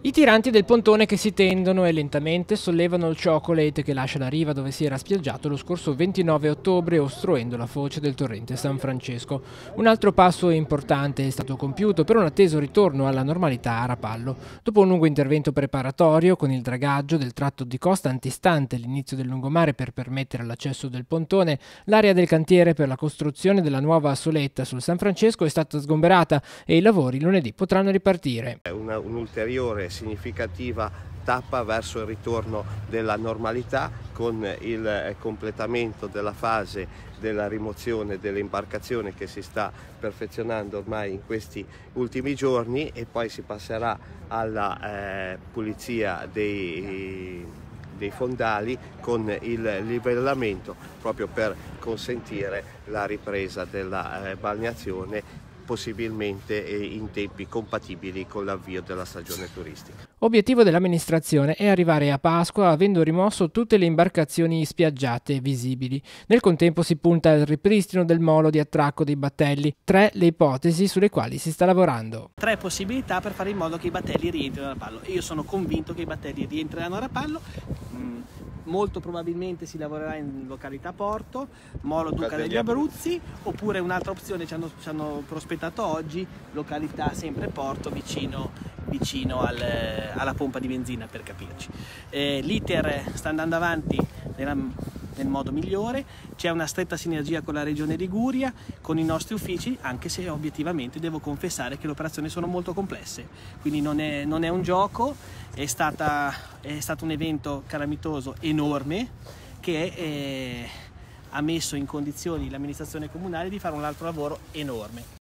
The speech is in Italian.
I tiranti del pontone che si tendono e lentamente sollevano il chocolate che lascia la riva dove si era spiaggiato lo scorso 29 ottobre ostruendo la foce del torrente San Francesco. Un altro passo importante è stato compiuto per un atteso ritorno alla normalità a Rapallo. Dopo un lungo intervento preparatorio con il dragaggio del tratto di costa antistante l'inizio del lungomare per permettere l'accesso del pontone, l'area del cantiere per la costruzione della nuova soletta sul San Francesco è stata sgomberata e i lavori lunedì potranno ripartire. Un'ulteriore significativa tappa verso il ritorno della normalità con il completamento della fase della rimozione delle imbarcazioni che si sta perfezionando ormai in questi ultimi giorni e poi si passerà alla pulizia dei fondali con il livellamento proprio per consentire la ripresa della balneazione possibilmente in tempi compatibili con l'avvio della stagione turistica. Obiettivo dell'amministrazione è arrivare a Pasqua avendo rimosso tutte le imbarcazioni spiaggiate visibili. Nel contempo si punta al ripristino del molo di attracco dei battelli. 3 le ipotesi sulle quali si sta lavorando. 3 possibilità per fare in modo che i battelli rientrino a Rapallo. Io sono convinto che i battelli rientreranno a Rapallo. Molto probabilmente si lavorerà in località Porto, Molo Duca degli Abruzzi, oppure un'altra opzione ci hanno prospettato oggi, località sempre Porto, vicino alla pompa di benzina, per capirci. L'iter sta andando avanti nel modo migliore, c'è una stretta sinergia con la Regione Liguria, con i nostri uffici, anche se obiettivamente devo confessare che le operazioni sono molto complesse, quindi non è un gioco, è stato un evento calamitoso enorme che ha messo in condizioni l'amministrazione comunale di fare un altro lavoro enorme.